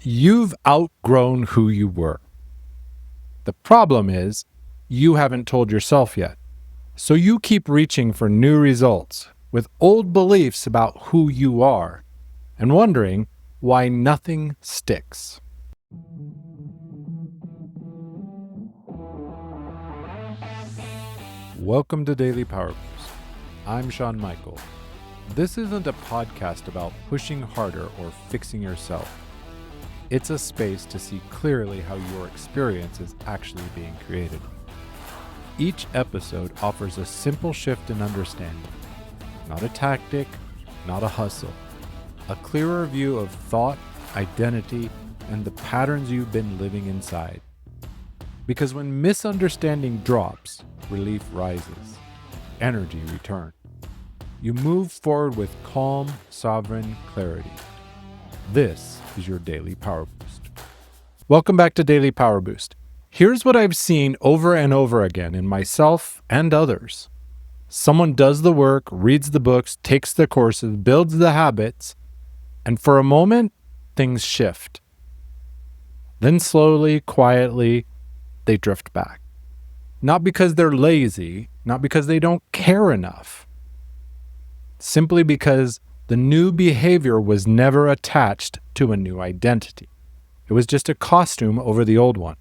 You've outgrown who you were. The problem is, you haven't told yourself yet. So you keep reaching for new results with old beliefs about who you are and wondering why nothing sticks. Welcome to Daily Power Boost. I'm Sean Michael. This isn't a podcast about pushing harder or fixing yourself. It's a space to see clearly how your experience is actually being created. Each episode offers a simple shift in understanding, not a tactic, not a hustle, a clearer view of thought, identity, and the patterns you've been living inside. Because when misunderstanding drops, relief rises, energy returns. You move forward with calm, sovereign clarity. This is your Daily Power Boost. Welcome back to Daily Power Boost. Here's what I've seen over and over again in myself and others. Someone does the work, reads the books, takes the courses, builds the habits, and for a moment, things shift. Then slowly, quietly, they drift back. Not because they're lazy, not because they don't care enough. Simply because the new behavior was never attached to a new identity. It was just a costume over the old one.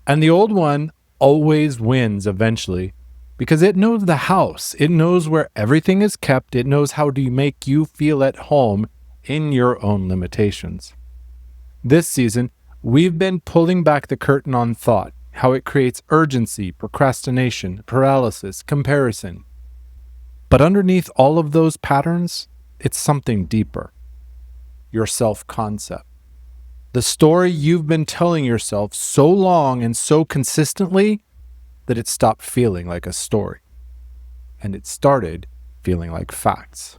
And the old one always wins eventually because it knows the house. It knows where everything is kept. It knows how to make you feel at home in your own limitations. This season, we've been pulling back the curtain on thought, how it creates urgency, procrastination, paralysis, comparison. But underneath all of those patterns, it's something deeper. Your self-concept. The story you've been telling yourself so long and so consistently that it stopped feeling like a story. And it started feeling like facts.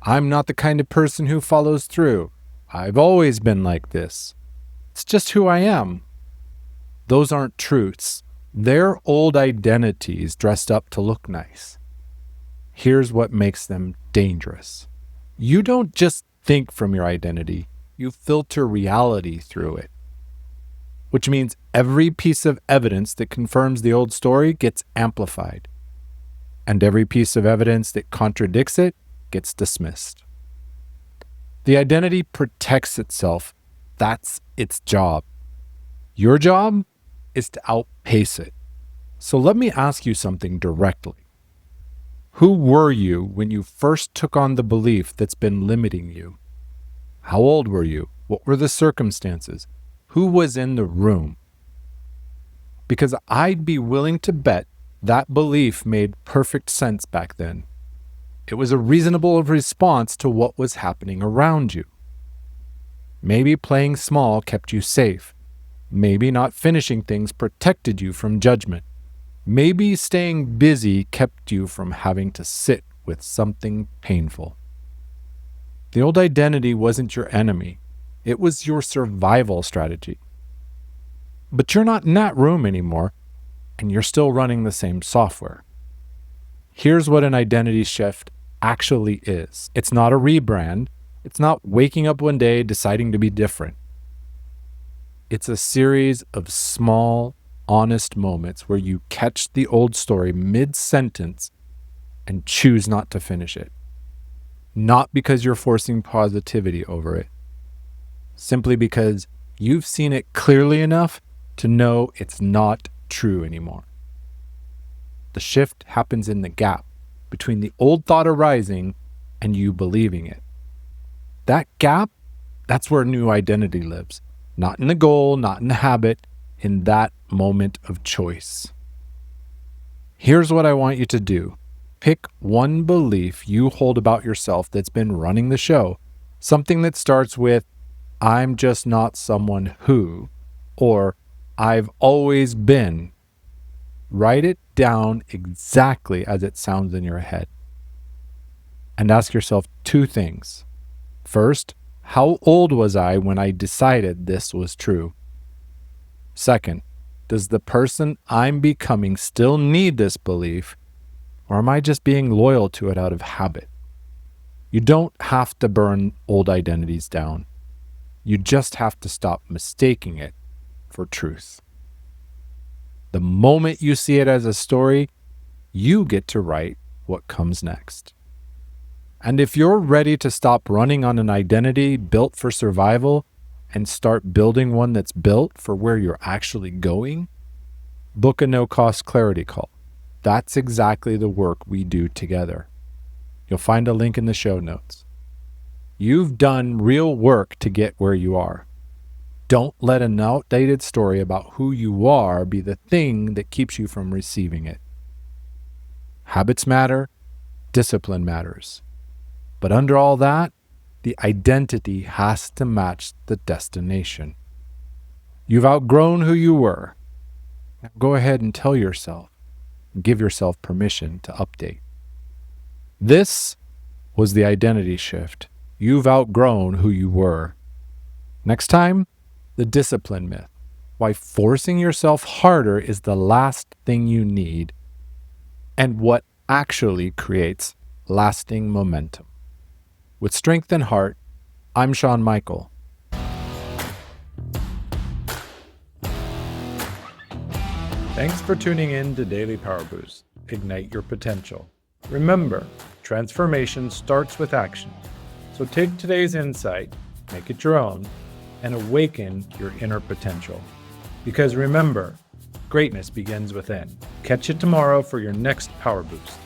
I'm not the kind of person who follows through. I've always been like this. It's just who I am. Those aren't truths. They're old identities dressed up to look nice. Here's what makes them dangerous. You don't just think from your identity, you filter reality through it. Which means every piece of evidence that confirms the old story gets amplified. And every piece of evidence that contradicts it gets dismissed. The identity protects itself. That's its job. Your job is to outpace it. So let me ask you something directly. Who were you when you first took on the belief that's been limiting you? How old were you? What were the circumstances? Who was in the room? Because I'd be willing to bet that belief made perfect sense back then. It was a reasonable response to what was happening around you. Maybe playing small kept you safe. Maybe not finishing things protected you from judgment. Maybe staying busy kept you from having to sit with something painful. The old identity wasn't your enemy. It was your survival strategy. But you're not in that room anymore, and you're still running the same software. Here's what an identity shift actually is. It's not a rebrand. It's not waking up one day deciding to be different. It's a series of small, honest moments where you catch the old story mid-sentence and choose not to finish it. Not because you're forcing positivity over it. Simply because you've seen it clearly enough to know it's not true anymore. The shift happens in the gap between the old thought arising and you believing it. That gap, that's where new identity lives. Not in the goal, not in the habit, in that moment of choice. Here's what I want you to do. Pick one belief you hold about yourself that's been running the show. Something that starts with, I'm just not someone who, or I've always been. Write it down exactly as it sounds in your head. And ask yourself two things. First, how old was I when I decided this was true? Second, does the person I'm becoming still need this belief, or am I just being loyal to it out of habit? You don't have to burn old identities down. You just have to stop mistaking it for truth. The moment you see it as a story, you get to write what comes next. And if you're ready to stop running on an identity built for survival and start building one that's built for where you're actually going, book a no-cost clarity call. That's exactly the work we do together. You'll find a link in the show notes. You've done real work to get where you are. Don't let an outdated story about who you are be the thing that keeps you from receiving it. Habits matter, discipline matters. But under all that, the identity has to match the destination. You've outgrown who you were. Now go ahead and tell yourself, give yourself permission to update. This was the identity shift. You've outgrown who you were. Next time, the discipline myth. Why forcing yourself harder is the last thing you need, and what actually creates lasting momentum. With Strength and Heart, I'm Shawn Michael. Thanks for tuning in to Daily Power Boost. Ignite your potential. Remember, transformation starts with action. So take today's insight, make it your own, and awaken your inner potential. Because remember, greatness begins within. Catch you tomorrow for your next Power Boost.